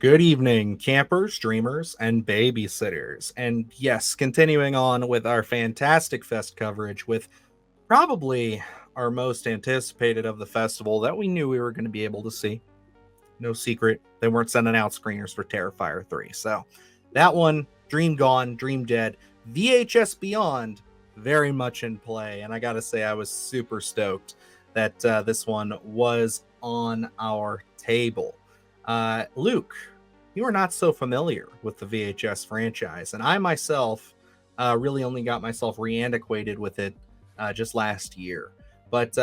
Good evening, campers, dreamers, and babysitters. And yes, continuing on with our fantastic fest coverage with probably our most anticipated of the festival that we knew we were going to be able to see. No secret, they weren't sending out screeners for Terrifier 3. So that one, dream gone, dream dead. VHS Beyond, very much in play. And I got to say, I was super stoked that this one was on our table. Luke, you are not so familiar with the VHS franchise, and I myself really only got myself reantiquated with it just last year. But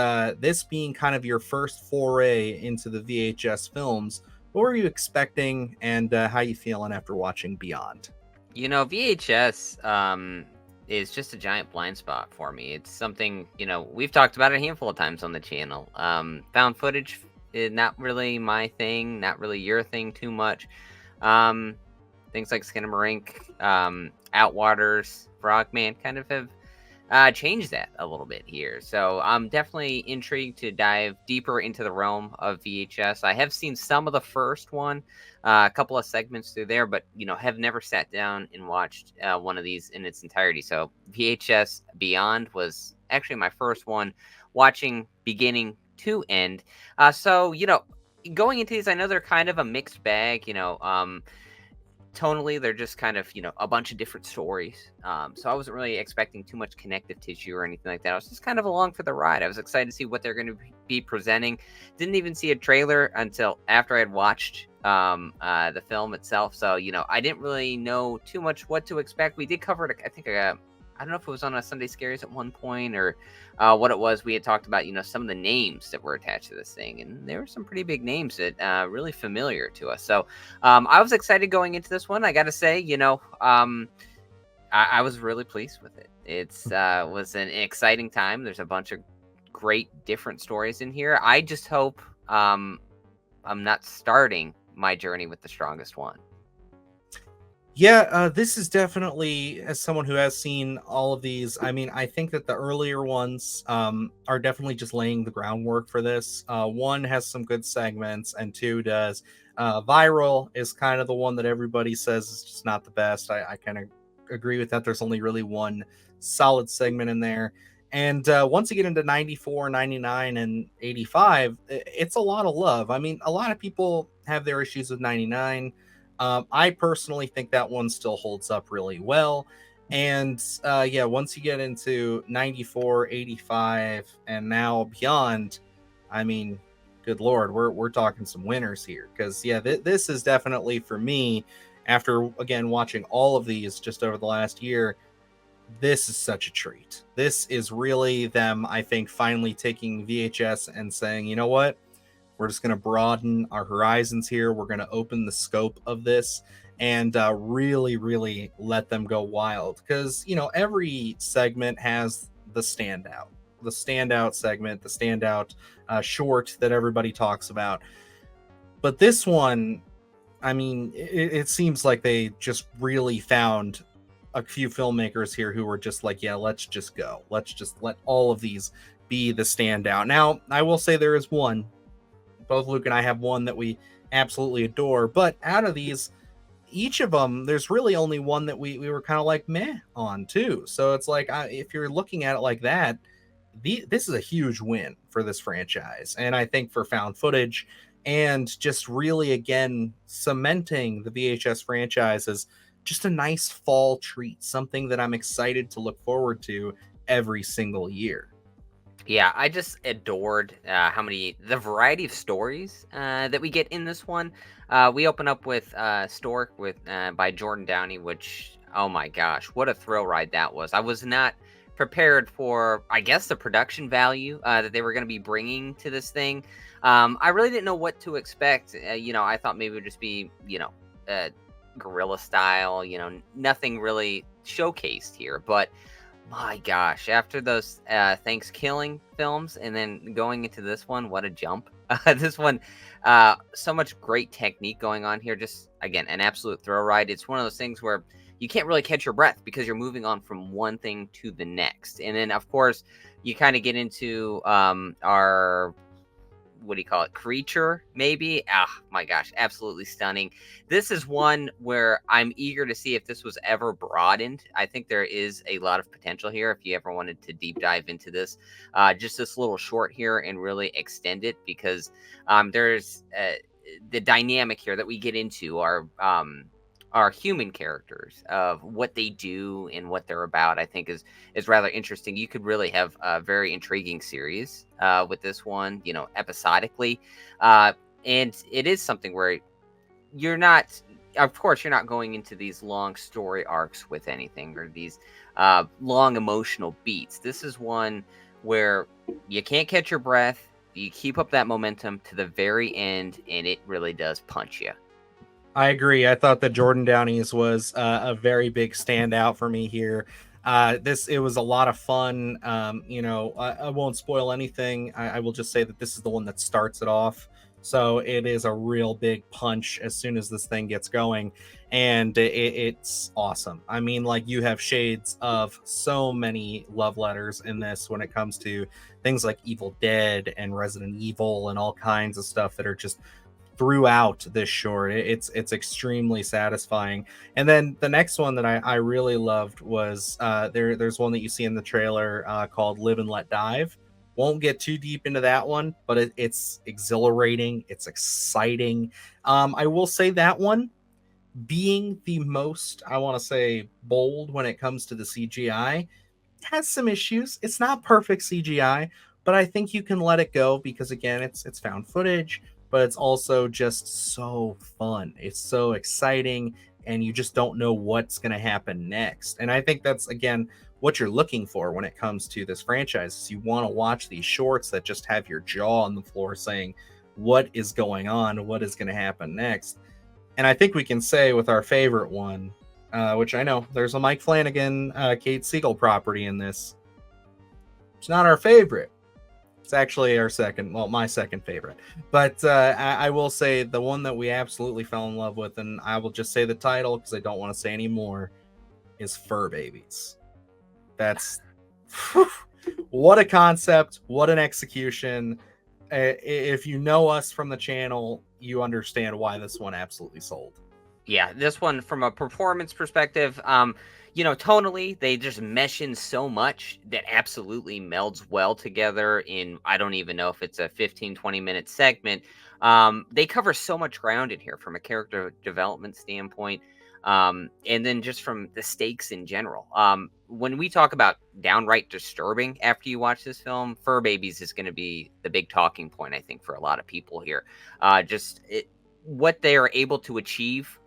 this being kind of your first foray into the VHS films, what were you expecting, and how you feeling after watching Beyond? VHS is just a giant blind spot for me. It's something, we've talked about it a handful of times on the channel. Found footage is not really my thing, not really your thing too much. Things like Skinamarink, Outwaters, Frogman kind of have changed that a little bit here. So I'm definitely intrigued to dive deeper into the realm of VHS. I have seen some of the first one, a couple of segments through there, but have never sat down and watched one of these in its entirety. So VHS Beyond was actually my first one, watching beginning to end. Going into these, I know they're kind of a mixed bag. Tonally, they're just kind of a bunch of different stories, so I wasn't really expecting too much connective tissue or anything like that. I was just kind of along for the ride. I was excited to see what they're going to be presenting. Didn't even see a trailer until after I had watched the film itself, so I didn't really know too much what to expect. We did cover it, I think, I don't know if it was on a Sunday Scaries at one point or what it was. We had talked about, some of the names that were attached to this thing, and there were some pretty big names that really familiar to us. So I was excited going into this one. I got to say, I was really pleased with it. It's was an exciting time. There's a bunch of great different stories in here. I just hope I'm not starting my journey with the strongest one. Yeah, this is definitely, as someone who has seen all of these, I mean, I think that the earlier ones are definitely just laying the groundwork for this. One has some good segments, and two does. Viral is kind of the one that everybody says is just not the best. I kind of agree with that. There's only really one solid segment in there. And once you get into 94, 99, and 85, it's a lot of love. I mean, a lot of people have their issues with 99. I personally think that one still holds up really well. And yeah, once you get into 94, 85, and now beyond, I mean, good Lord, we're talking some winners here. Because, yeah, this is definitely for me, after, again, watching all of these just over the last year, this is such a treat. This is really them, I think, finally taking VHS and saying, you know what? We're just going to broaden our horizons here. We're going to open the scope of this and really, really let them go wild. Because, every segment has the standout segment, the standout short that everybody talks about. But this one, I mean, it seems like they just really found a few filmmakers here who were just like, yeah, let's just go. Let's just let all of these be the standout. Now, I will say there is one. Both Luke and I have one that we absolutely adore, but out of these, each of them, there's really only one that we were kind of like meh on too. So it's like, if you're looking at it like that, this is a huge win for this franchise, and I think for found footage, and just really again cementing the VHS franchise as just a nice fall treat, something that I'm excited to look forward to every single year. Yeah, I just adored the variety of stories that we get in this one. We open up with Stork by Jordan Downey, which, oh my gosh, what a thrill ride that was. I was not prepared for, I guess, the production value that they were going to be bringing to this thing. I really didn't know what to expect. I thought maybe it would just be, guerrilla style, nothing really showcased here, but my gosh, after those Thanksgiving films and then going into this one, what a jump. This one, so much great technique going on here. Just, again, an absolute thrill ride. It's one of those things where you can't really catch your breath because you're moving on from one thing to the next. And then, of course, you kind of get into our what do you call it, creature, maybe. Ah, my gosh, absolutely stunning. This is one where I'm eager to see if this was ever broadened. I think there is a lot of potential here if you ever wanted to deep dive into this, just this little short here, and really extend it, because there's the dynamic here that we get into our human characters, of what they do and what they're about. I think is rather interesting. You could really have a very intriguing series with this one, episodically, and it is something where you're not, of course, you're not going into these long story arcs with anything, or these long emotional beats. This is one where you can't catch your breath. You keep up that momentum to the very end, and it really does punch you. I agree. I thought that Jordan Downey's was a very big standout for me here. It was a lot of fun. I won't spoil anything. I will just say that this is the one that starts it off. So it is a real big punch as soon as this thing gets going, and it's awesome. I mean, like, you have shades of so many love letters in this when it comes to things like Evil Dead and Resident Evil and all kinds of stuff that are just throughout this short. It's extremely satisfying. And then the next one that I really loved was there's one that you see in the trailer called Live and Let Dive. Won't get too deep into that one, but it's exhilarating, it's exciting. I will say that one, being the most, I want to say, bold when it comes to the CGI, has some issues. It's not perfect CGI, but I think you can let it go, because again, it's found footage, but it's also just so fun. It's so exciting, and you just don't know what's going to happen next. And I think that's, again, what you're looking for when it comes to this franchise, is you want to watch these shorts that just have your jaw on the floor saying, what is going on? What is going to happen next? And I think we can say with our favorite one, which I know there's a Mike Flanagan, Kate Siegel property in this. It's not our favorite. It's actually our second, well, my second favorite. But I will say the one that we absolutely fell in love with, and I will just say the title because I don't want to say any more, is Fur Babies. That's what a concept, what an execution. If you know us from the channel, you understand why this one absolutely sold. Yeah, this one, from a performance perspective, tonally, they just mesh in so much that absolutely melds well together in, I don't even know if it's a 15-20 minute segment. They cover so much ground in here from a character development standpoint, and then just from the stakes in general. When we talk about downright disturbing after you watch this film, Fur Babies is going to be the big talking point, I think, for a lot of people here. What they are able to achieve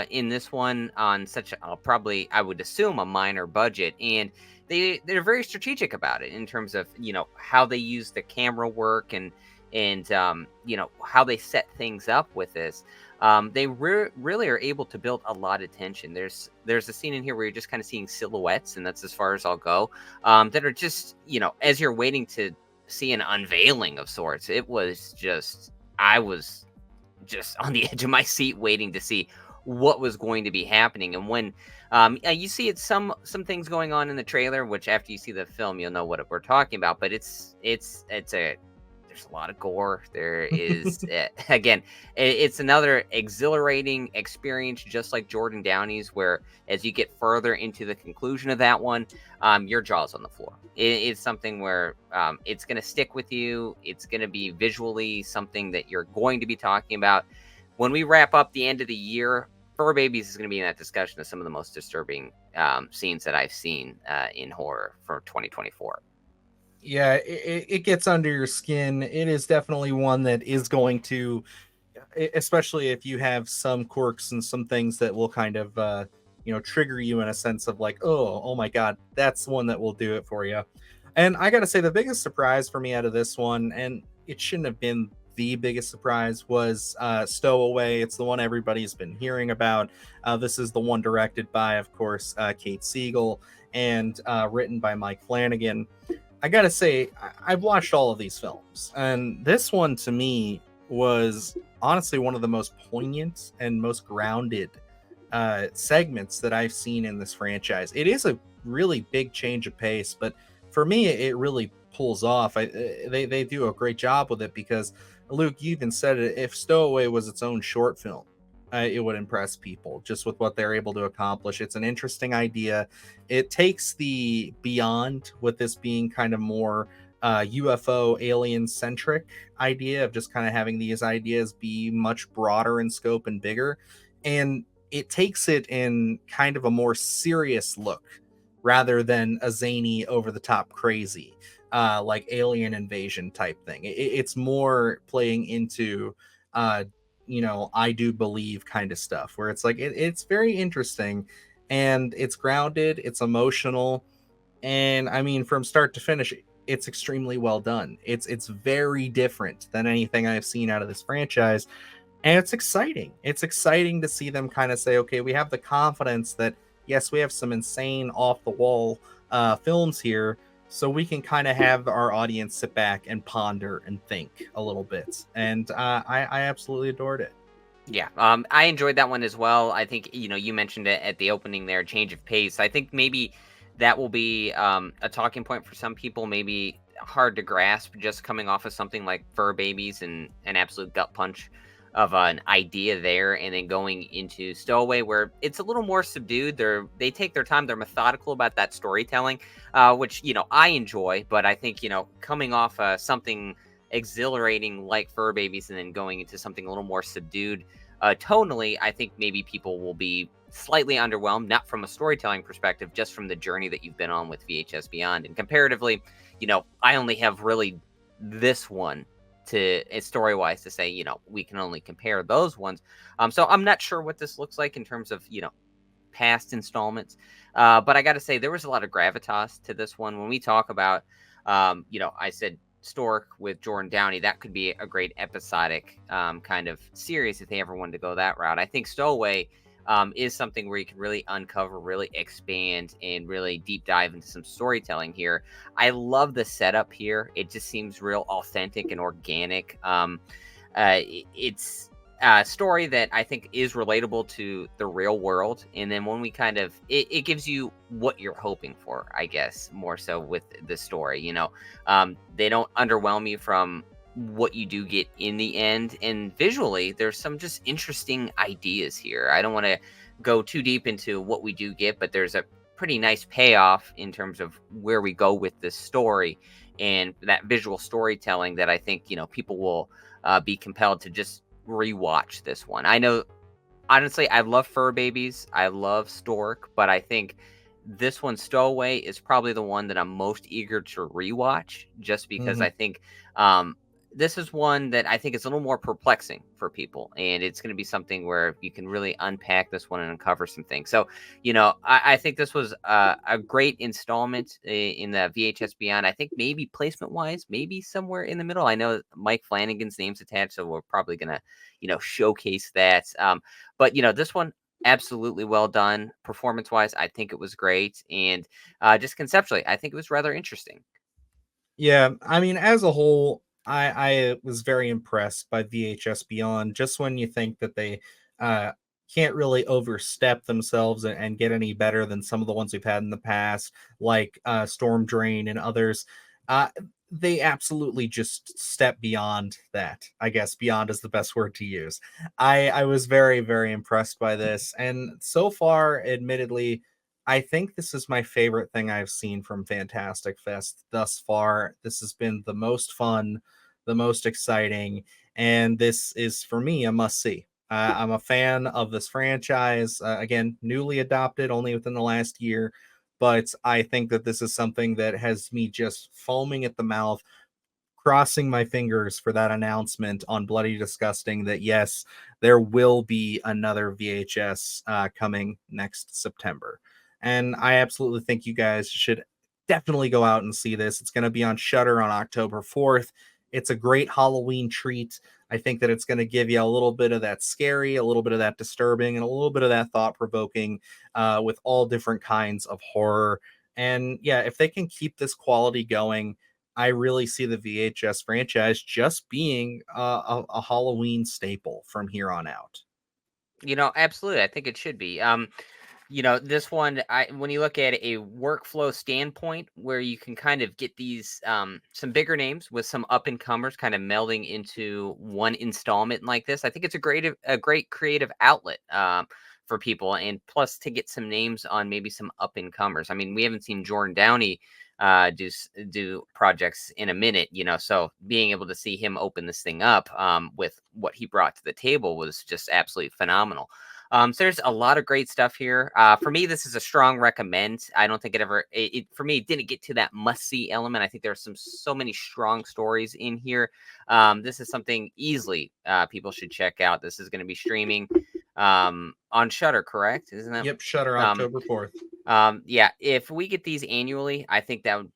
in this one on such probably, I would assume, a minor budget, and they're very strategic about it in terms of how they use the camera work, and how they set things up with this. They really are able to build a lot of tension. There's a scene in here where you're just kind of seeing silhouettes, and that's as far as I'll go, that are just, as you're waiting to see an unveiling of sorts. I was just on the edge of my seat waiting to see what was going to be happening. And when you see some things going on in the trailer, which after you see the film, you'll know what we're talking about. But there's a lot of gore. There is, again, it's another exhilarating experience, just like Jordan Downey's, where as you get further into the conclusion of that one, your jaw's on the floor. It's something where it's going to stick with you. It's going to be visually something that you're going to be talking about. When we wrap up the end of the year, Fur Babies is going to be in that discussion of some of the most disturbing scenes that I've seen in horror for 2024. Yeah, it gets under your skin. It is definitely one that is going to, especially if you have some quirks and some things that will kind of, trigger you in a sense of like, oh my God, that's one that will do it for you. And I got to say, the biggest surprise for me out of this one, and it shouldn't have been the biggest surprise, was Stowaway. It's the one everybody's been hearing about. This is the one directed by, of course, Kate Siegel, and written by Mike Flanagan. I gotta say, I've watched all of these films, and this one to me was honestly one of the most poignant and most grounded segments that I've seen in this franchise. It is a really big change of pace, but for me, it really pulls off. They do a great job with it, because Luke, you even said it. If Stowaway was its own short film, it would impress people just with what they're able to accomplish. It's an interesting idea. It takes the beyond, with this being kind of more UFO alien centric idea of just kind of having these ideas be much broader in scope and bigger. And it takes it in kind of a more serious look rather than a zany, over the top crazy like alien invasion type thing. It's more playing into uh I do believe kind of stuff where it's like it's very interesting, and it's grounded, it's emotional, and I mean from start to finish it's extremely well done. It's very different than anything I've seen out of this franchise, and it's exciting. It's exciting to see them kind of say, okay, we have the confidence that yes, we have some insane off the wall films here, so we can kind of have our audience sit back and ponder and think a little bit. And I absolutely adored it. Yeah, I enjoyed that one as well. I think you mentioned it at the opening there, change of pace. I think maybe that will be a talking point for some people. Maybe hard to grasp just coming off of something like Fur Babies and an absolute gut punch of an idea there, and then going into Stowaway where it's a little more subdued. They take their time. They're methodical about that storytelling, which I enjoy. But I think coming off something exhilarating like Fur Babies and then going into something a little more subdued tonally, I think maybe people will be slightly underwhelmed, not from a storytelling perspective, just from the journey that you've been on with VHS Beyond. And comparatively, I only have really this one to story wise to say, we can only compare those ones. So I'm not sure what this looks like in terms of, past installments. But I got to say, there was a lot of gravitas to this one. When we talk about, I said Stork with Jordan Downey, that could be a great episodic kind of series if they ever wanted to go that route. I think Stowaway is something where you can really uncover, really expand, and really deep dive into some storytelling here. I love the setup here. It just seems real authentic and organic. It's a story that I think is relatable to the real world. And then when we it gives you what you're hoping for, I guess, more so with the story. They don't underwhelm you from what you do get in the end. And visually, there's some just interesting ideas here. I don't want to go too deep into what we do get, but there's a pretty nice payoff in terms of where we go with this story and that visual storytelling that I think, people will be compelled to just rewatch this one. I know, honestly, I love Fur Babies. I love Stork, but I think this one, Stowaway, is probably the one that I'm most eager to rewatch just because Mm-hmm. I think this is one that I think is a little more perplexing for people. And it's going to be something where you can really unpack this one and uncover some things. So, I think this was a great installment in the VHS Beyond. I think maybe placement wise, maybe somewhere in the middle. I know Mike Flanagan's name's attached, so we're probably going to, showcase that. But, this one, absolutely well done. Performance wise, I think it was great. And just conceptually, I think it was rather interesting. Yeah, I mean, as a whole, I was very impressed by VHS Beyond. Just when you think that they uh, can't really overstep themselves and get any better than some of the ones we've had in the past, like Storm Drain and others, uh, they absolutely just step beyond that. I guess beyond is the best word to use. I was very impressed by this, and so far, admittedly, I think this is my favorite thing I've seen from Fantastic Fest thus far. This has been the most fun, the most exciting, and this is for me a must see. I'm a fan of this franchise. Again, newly adopted only within the last year, but I think that this is something that has me just foaming at the mouth, crossing my fingers for that announcement on Bloody Disgusting that yes, there will be another VHS coming next September. And I absolutely think you guys should definitely go out and see this. It's going to be on Shudder on October 4th. It's a great Halloween treat. I think that it's going to give you a little bit of that scary, a little bit of that disturbing, and a little bit of that thought provoking with all different kinds of horror. And yeah, if they can keep this quality going, I really see the VHS franchise just being a Halloween staple from here on out. Absolutely. I think it should be. You know, this one, when you look at a workflow standpoint, where you can kind of get these some bigger names with some up and comers, kind of melding into one installment like this, I think it's a great creative outlet for people, and plus to get some names on maybe some up and comers. I mean, we haven't seen Jordan Downey do projects in a minute, you know, so being able to see him open this thing up with what he brought to the table was just absolutely phenomenal. So there's a lot of great stuff here. For me, this is a strong recommend. I don't think for me, it didn't get to that must see element. I think there's so many strong stories in here. This is something easily people should check out. This is going to be streaming on Shudder, correct? Isn't that? Yep, Shutter Um, October 4th. yeah, if we get these annually, I think that'd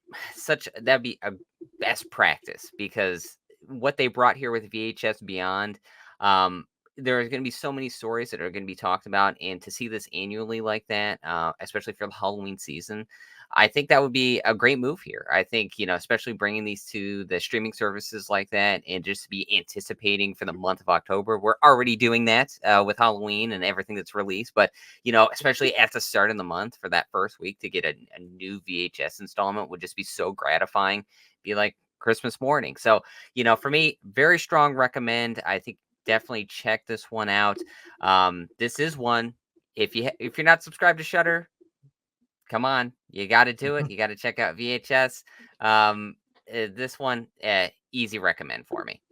be a best practice, because what they brought here with VHS Beyond, um, there are going to be so many stories that are going to be talked about, and to see this annually like that, especially for the Halloween season, I think that would be a great move here. I think, you know, especially bringing these to the streaming services like that, and just be anticipating for the month of October. We're already doing that with Halloween and everything that's released, but you know, especially at the start of the month for that first week to get a new VHS installment would just be so gratifying. Be like Christmas morning. So, you know, for me, very strong recommend. I think definitely check this one out. This is one, if you're not subscribed to Shudder, come on, you got to do it. You got to check out VHS. This one, easy recommend for me.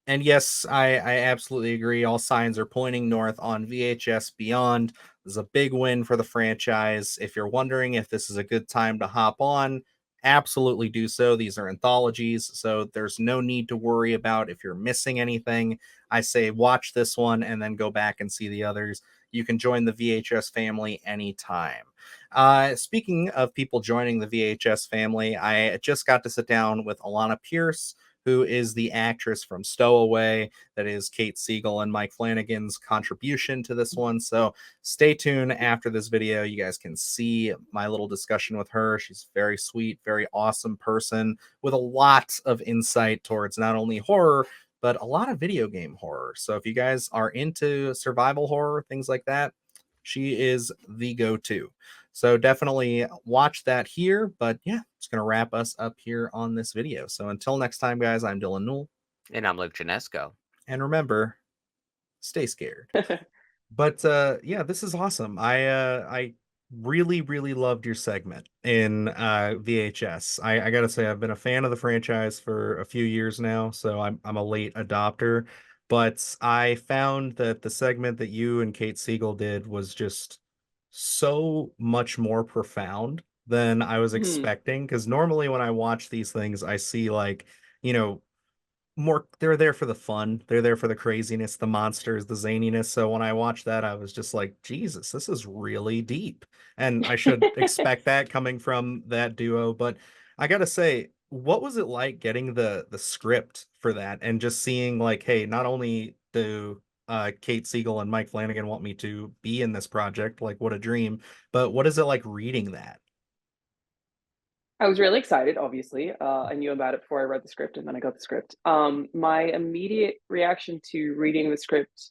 And yes, I absolutely agree. All signs are pointing north on VHS Beyond. This is a big win for the franchise. If you're wondering if this is a good time to hop on, absolutely do so. These are anthologies, so there's no need to worry about if you're missing anything. I say watch this one and then go back and see the others. You can join the VHS family anytime. Speaking of people joining the VHS family, I just got to sit down with Alana Pierce, who is the actress from Stowaway. That is Kate Siegel and Mike Flanagan's contribution to this one. So stay tuned after this video. You guys can see my little discussion with her. She's very sweet, very awesome person with a lot of insight towards not only horror, but a lot of video game horror. So if you guys are into survival horror, things like that, she is the go-to. So definitely watch that here. But yeah, it's going to wrap us up here on this video. So until next time, guys, I'm Dylan Newell. And I'm Luke Janesco. And remember, stay scared. But yeah, this is awesome. I really loved your segment in VHS. I gotta say, I've been a fan of the franchise for a few years now, so I'm a late adopter. But I found that the segment that you and Kate Siegel did was just so much more profound than I was Hmm. expecting. Because normally when I watch these things, I see like, you know, more they're there for the fun. They're there for the craziness, the monsters, the zaniness. So when I watched that, I was just like, Jesus, this is really deep. And I should expect that coming from that duo. But I gotta say, what was it like getting the script for that and just seeing like, hey, not only do Kate Siegel and Mike Flanagan want me to be in this project, like what a dream, but what is it like reading that? I was really excited, obviously. I knew about it before I read the script and then I got the script. My immediate reaction to reading the script,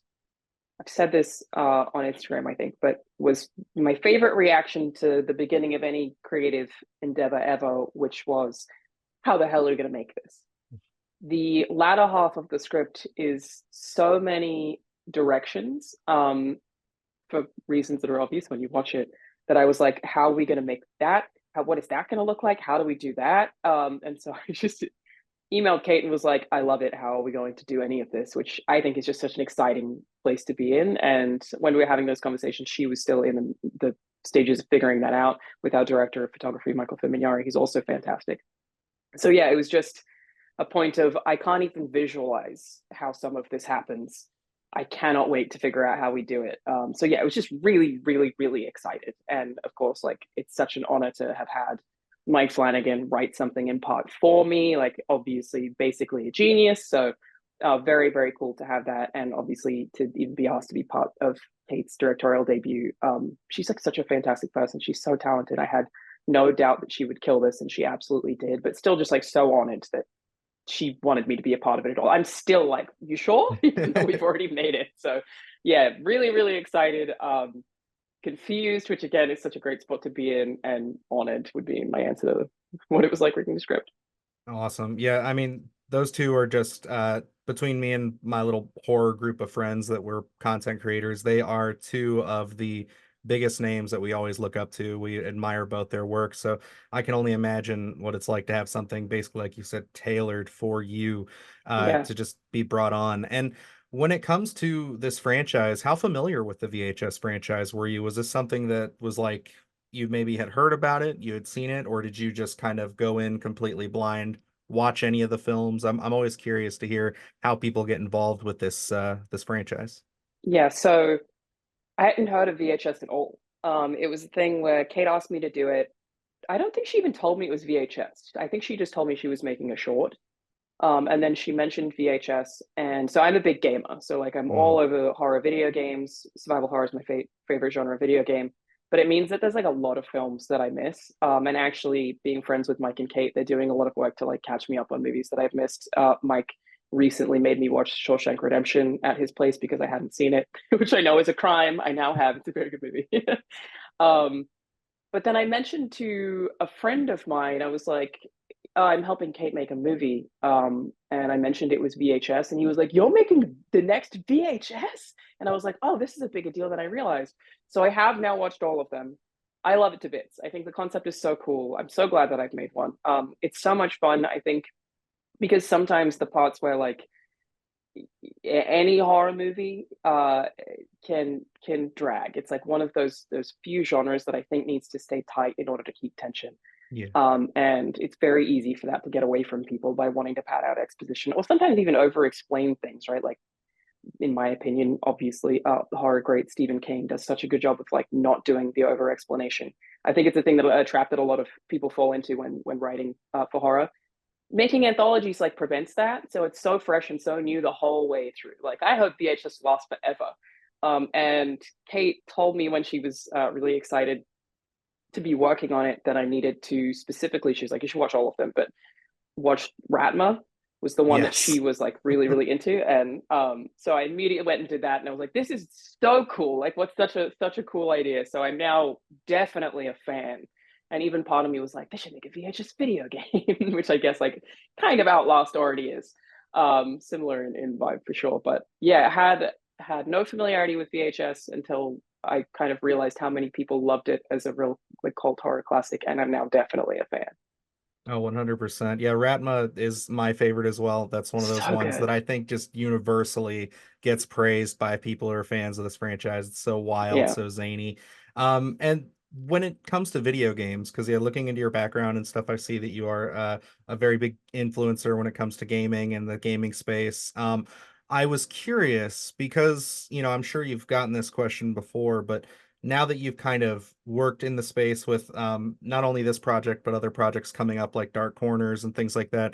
I've said this on Instagram, I think, but was my favorite reaction to the beginning of any creative endeavor ever, which was, how the hell are we going to make this? The latter half of the script is so many directions, for reasons that are obvious when you watch it, that I was like, how are we going to make that? What is that going to look like? How do we do that? And so I just emailed Kate and was like, I love it. How are we going to do any of this? Which I think is just such an exciting place to be in. And when we were having those conversations, she was still in the stages of figuring that out with our director of photography, Michael Fimignari. He's also fantastic. So yeah, it was just a point of, I can't even visualize how some of this happens. I cannot wait to figure out how we do it. So yeah, it was just really excited. And of course, like, it's such an honor to have had Mike Flanagan write something in part for me, like, obviously basically a genius. So very cool to have that. And obviously to even be asked to be part of Kate's directorial debut. She's like such a fantastic person. She's so talented. I had no doubt that she would kill this, and she absolutely did, but still just like so honored that she wanted me to be a part of it at all. I'm still like, you sure? Even though we've already made it. So yeah, really excited. confused, which again is such a great spot to be in, and honored would be my answer to what it was like reading the script. Awesome. Yeah, I mean, those two are just between me and my little horror group of friends that were content creators, they are two of the biggest names that we always look up to. We admire both their work. So I can only imagine what it's like to have something basically, like you said, tailored for you Yeah. to just be brought on. And when it comes to this franchise, how familiar with the VHS franchise were you? Was this something that was like you maybe had heard about it, you had seen it, or did you just kind of go in completely blind, watch any of the films? I'm always curious to hear how people get involved with this franchise. Yeah, so I hadn't heard of VHS at all. It was a thing where Kate asked me to do it. I don't think she even told me it was VHS. I think she just told me she was making a short. And then she mentioned VHS, and so I'm a big gamer. So like I'm all Mm, over horror video games. Survival horror is my favorite genre of video game. But it means that there's like a lot of films that I miss. And actually, being friends with Mike and Kate, they're doing a lot of work to like catch me up on movies that I've missed. Mike recently made me watch Shawshank Redemption at his place because I hadn't seen it, which I know is a crime. I now have. It's a very good movie. um, but then I mentioned to a friend of mine, I was like, I'm helping Kate make a movie. And I mentioned it was VHS, and he was like, "You're making the next VHS?" And I was like, "Oh, this is a bigger deal than I realized." So I have now watched all of them. I love it to bits. I think the concept is so cool. I'm so glad that I've made one. It's so much fun, I think, because sometimes the parts where like any horror movie can drag. It's like one of those few genres that I think needs to stay tight in order to keep tension. yeah. And it's very easy for that to get away from people by wanting to pad out exposition or sometimes even over explain things, right? Like, in my opinion, obviously, the horror great Stephen King does such a good job of like not doing the over explanation. I think it's a thing that a trap that a lot of people fall into when writing for horror. Making anthologies like prevents that, so it's so fresh and so new the whole way through. Like I hope VHS lasts forever. And Kate told me when she was really excited to be working on it that I needed to specifically, she was like, you should watch all of them, but watch Ratma was the one that she Yes. was like really, really into. And so I immediately went and did that. And I was like, this is so cool. Like what's such a cool idea. So I'm now definitely a fan. And even part of me was like, they should make a VHS video game, which I guess like kind of Outlast already is. Similar in vibe for sure. But yeah, had no familiarity with VHS until I kind of realized how many people loved it as a real like cult horror classic, and I'm now definitely a fan. Oh, 100%. Yeah, Ratma is my favorite as well. That's one of those So ones that good. I think just universally gets praised by people who are fans of this franchise. It's so wild, Yeah. so zany. And when it comes to video games, because yeah, looking into your background and stuff, I see that you are a very big influencer when it comes to gaming and the gaming space. I was curious because, I'm sure you've gotten this question before, but now that you've kind of worked in the space with not only this project but other projects coming up like Dark Corners and things like that,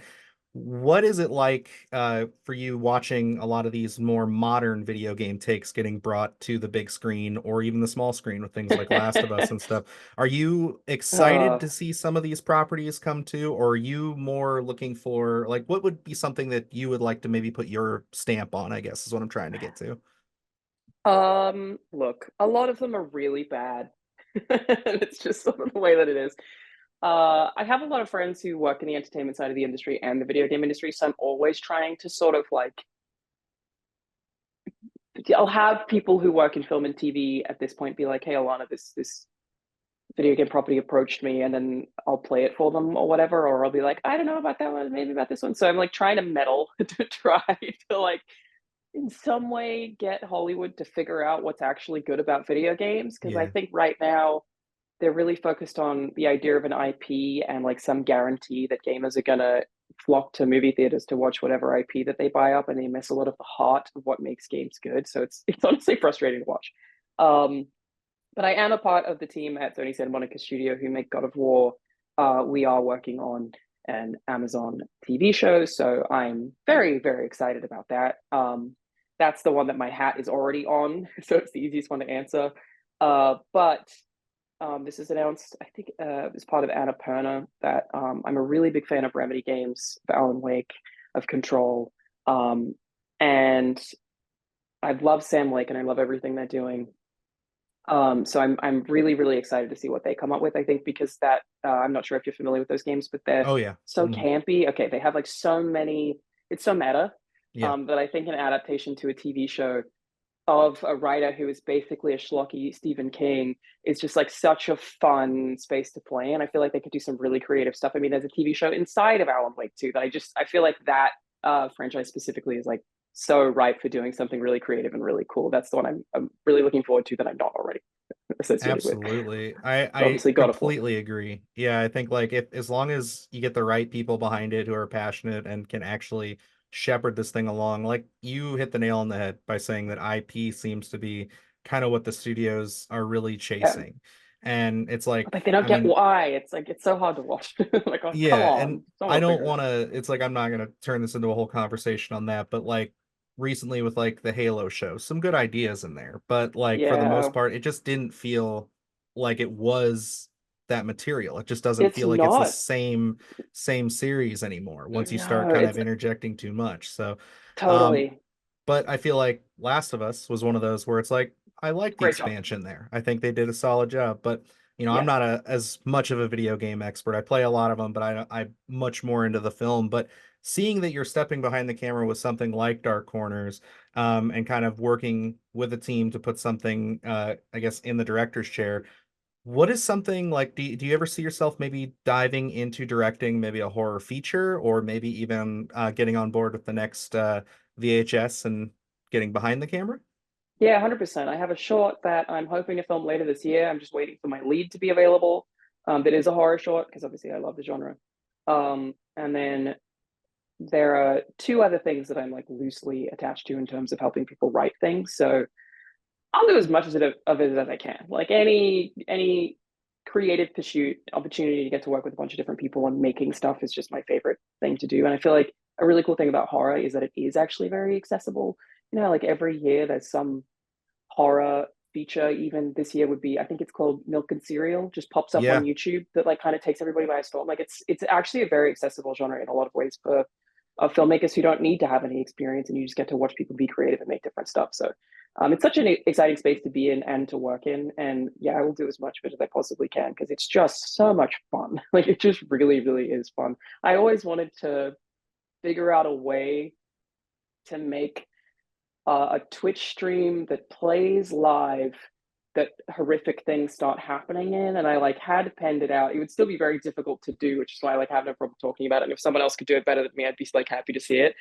what is it like for you watching a lot of these more modern video game takes getting brought to the big screen or even the small screen with things like Last of Us and stuff? Are you excited uh, to see some of these properties come to, or are you more looking for like what would be something that you would like to maybe put your stamp on, I guess is what I'm trying to get to. look, a lot of them are really bad. It's just sort of the way that it is. I have a lot of friends who work in the entertainment side of the industry and the video game industry, so I'm always trying to sort of like I'll have people who work in film and TV at this point be like, "Hey, Alana, this video game property approached me," and then I'll play it for them or whatever, or I'll be like, "I don't know about that one, maybe about this one." So I'm like trying to meddle to try to like in some way get Hollywood to figure out what's actually good about video games because I Yeah. think right now they're really focused on the idea of an IP and like some guarantee that gamers are gonna flock to movie theaters to watch whatever IP that they buy up, and they miss a lot of the heart of what makes games good. So it's honestly frustrating to watch. Um, but I am a part of the team at Sony Santa Monica Studio who make God of War. We are working on an Amazon TV show, so I'm very, very excited about that. That's the one that my hat is already on, so it's the easiest one to answer. But this is announced, I think, as part of Annapurna that I'm a really big fan of Remedy games, of Alan Wake, of Control, um, and I love Sam Lake and I love everything they're doing. So I'm really really excited to see what they come up with. I think because that I'm not sure if you're familiar with those games, but they're Oh yeah. so Mhm. campy. Okay, they have like so many. It's so meta Yeah. that I think an adaptation to a TV show of a writer who is basically a schlocky Stephen King is just like such a fun space to play. And I feel like they could do some really creative stuff. I mean, there's a TV show inside of Alan Wake too that I feel like that franchise specifically is like so ripe for doing something really creative and really cool. That's the one I'm really looking forward to that I'm not already associated with. Absolutely. So I obviously God of War. completely agree. Yeah, I think like if as long as you get the right people behind it who are passionate and can actually shepherd this thing along, like you hit the nail on the head by saying that IP seems to be kind of what the studios are really Yeah. chasing. And it's But like like, they don't I get mean, why. It's like it's so hard to watch. Like, oh, come yeah, and on, I someone don't figure it want out. to, it's like I'm not going to turn this into a whole conversation on that, but like recently with like the Halo show, some good ideas in there, but like for the most Yeah, part, it just didn't feel like it was that material. It just doesn't it's feel like it's the not. same series anymore once you start No, kind of it's interjecting too much. So, um, totally but I feel like Last of Us was one of those where it's like I like the great job. expansion there. I think they did a solid job, but I'm Yeah. not as much of a video game expert. I play a lot of them, but I'm much more into the film. But seeing that you're stepping behind the camera with something like Dark Corners, and kind of working with a team to put something, I guess, in the director's chair. What is something like, do you ever see yourself maybe diving into directing maybe a horror feature or maybe even getting on board with the next VHS and getting behind the camera? Yeah, 100%. I have a short that I'm hoping to film later this year. I'm just waiting for my lead to be available. That is a horror short because obviously I love the genre. And then there are two other things that I'm like loosely attached to in terms of helping people write things. So I'll do as much of it as I can. Like any creative pursuit, opportunity to get to work with a bunch of different people and making stuff is just my favorite thing to do. And I feel like a really cool thing about horror is that it is actually very accessible. You know, like every year there's some horror feature. Even this year would be, I think it's called Milk and Cereal, just pops up on Yeah, YouTube that like kind of takes everybody by storm. Like it's actually a very accessible genre in a lot of ways for filmmakers who don't need to have any experience, and you just get to watch people be creative and make different stuff. So it's such an exciting space to be in and to work in. And yeah, I will do as much of it as I possibly can because it's just so much fun. Like it just really, really is fun. I always wanted to figure out a way to make a Twitch stream that plays live that horrific things start happening in, and I like had penned it out. It would still be very difficult to do, which is why I like have no problem talking about it. And if someone else could do it better than me, I'd be like happy to see it.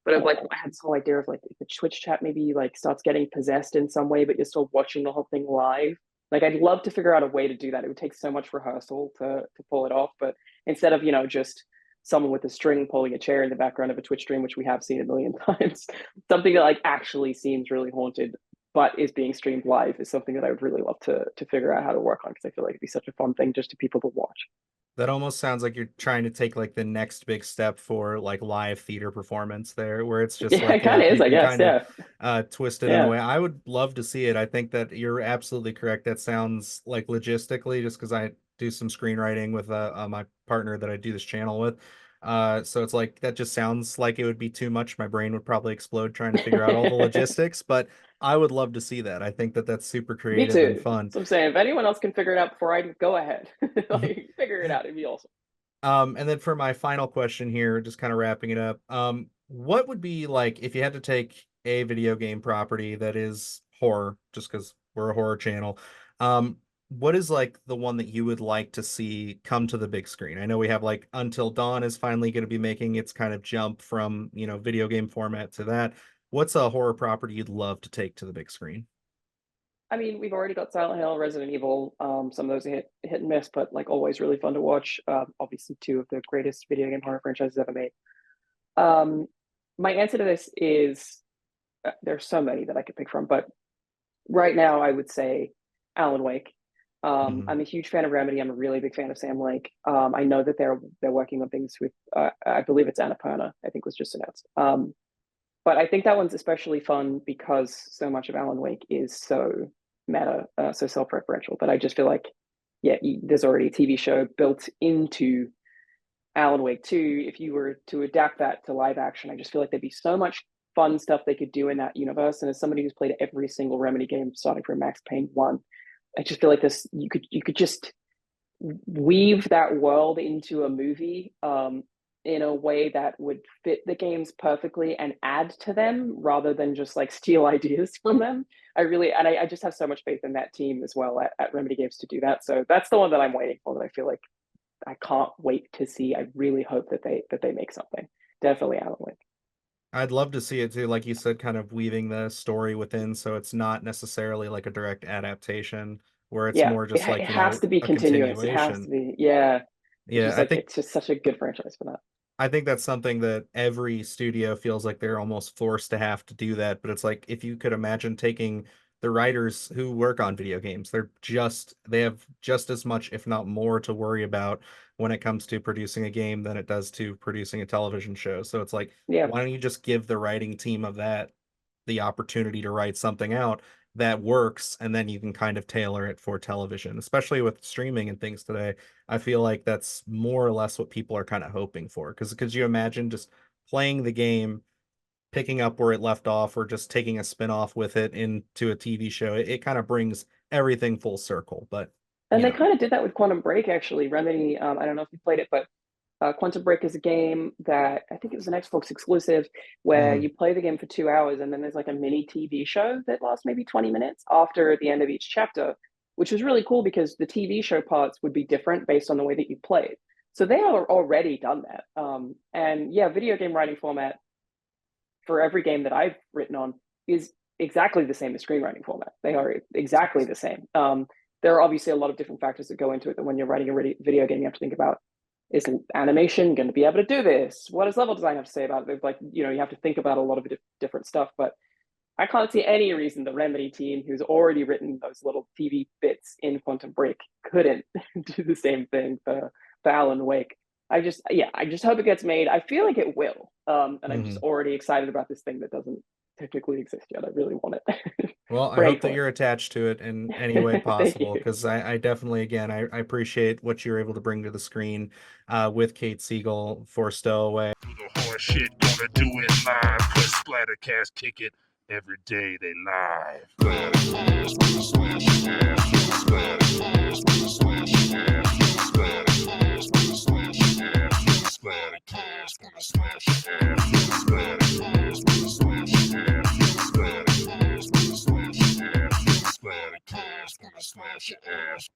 But I've like I had this whole idea of like if the Twitch chat maybe like starts getting possessed in some way, but you're still watching the whole thing live. Like I'd love to figure out a way to do that. It would take so much rehearsal to pull it off. But instead of just someone with a string pulling a chair in the background of a Twitch stream, which we have seen a million times, something that like actually seems really haunted but is being streamed live is something that I would really love to figure out how to work on because I feel like it'd be such a fun thing just to people to watch. that almost sounds like you're trying to take like the next big step for like live theater performance there, where it's just Yeah, like it kind of is, you I can guess. kind of Yeah, twist it in a yeah, way. I would love to see it. I think that you're absolutely correct. That sounds like logistically, just because I do some screenwriting with my partner that I do this channel with. So it's like that just sounds like it would be too much. My brain would probably explode trying to figure out all the logistics, but I would love to see that. I think that that's super me creative and too. fun. So I'm saying if anyone else can figure it out before I go ahead, like figure it out, it'd be awesome. And then for my final question here, just kind of wrapping it up, what would be like if you had to take a video game property that is horror, just because we're a horror channel, what is like the one that you would like to see come to the big screen? I know we have like Until Dawn is finally going to be making its kind of jump from, video game format to that. What's a horror property you'd love to take to the big screen? I mean, we've already got Silent Hill, Resident Evil. Some of those are hit and miss, but like always really fun to watch. Obviously, two of the greatest video game horror franchises ever made. Um, my answer to this is there's so many that I could pick from, but right now I would say Alan Wake. Hmm. I'm a huge fan of Remedy. I'm a really big fan of Sam Lake. I know that they're working on things with I believe it's Annapurna. I think was just announced. But I think that one's especially fun because so much of Alan Wake is so meta, so self-referential. But I just feel like, yeah, there's already a TV show built into Alan Wake 2. If you were to adapt that to live action, I just feel like there'd be so much fun stuff they could do in that universe. And as somebody who's played every single Remedy game, starting from Max Payne 1, I just feel like this you could just weave that world into a movie in a way that would fit the games perfectly and add to them rather than just like steal ideas from them. I just have so much faith in that team as well at Remedy Games to do that. So that's the one that I'm waiting for, that I feel like I can't wait to see. I really hope that they make something. Definitely Alan Wake. I'd love to see it too, like you said, kind of weaving the story within, so it's not necessarily like a direct adaptation, where it's Yeah, more just it like, has to be a continuous. It has to continuation. be. Yeah, it's Yeah, just I like think it's just such a good franchise for that. I think that's something that every studio feels like they're almost forced to have to do that. But it's like, if you could imagine taking the writers who work on video games, they have just as much, if not more, to worry about when it comes to producing a game than it does to producing a television show. So it's like, Yeah, why don't you just give the writing team of that the opportunity to write something out that works, and then you can kind of tailor it for television, especially with streaming and things today. I feel like that's more or less what people are kind of hoping for. Because could you imagine just playing the game, picking up where it left off, or just taking a spin-off with it into a TV show? It kind of brings everything full circle. But and you they know, kind of did that with Quantum Break actually. Remedy, I don't know if you played it, but Quantum Break is a game that I think it was an Xbox exclusive where mhm. you play the game for 2 hours and then there's like a mini TV show that lasts maybe 20 minutes after the end of each chapter, which was really cool because the TV show parts would be different based on the way that you played. So they are already done that. And yeah, video game writing format for every game that I've written on is exactly the same as screenwriting format. They are exactly the same. There are obviously a lot of different factors that go into it that when you're writing a video game, you have to think about, is animation going to be able to do this? What does level design have to say about it? Like, you have to think about a lot of different stuff. But I can't see any reason the Remedy team, who's already written those little TV bits in Quantum Break, couldn't do the same thing for Alan Wake. I just hope it gets made. I feel like it will. And I'm just Mhm. already excited about this thing that doesn't technically exist yet. I really want it. Well, I Praying hope that for you're attached to it in any way it. Thank possible, you. because I definitely, again, I appreciate what you're able to bring to the screen with Kate Siegel for Stowaway. Do the hard shit, gonna do it live. Cause Splattercast kick it every day they live. Splattercast, slash ass. Splattercast, slash ass. Splattercast, slash ass. Splattercast, slash ass. Splattercast, slash ass. Splattercast, slash ass. Splattercast, slash ass.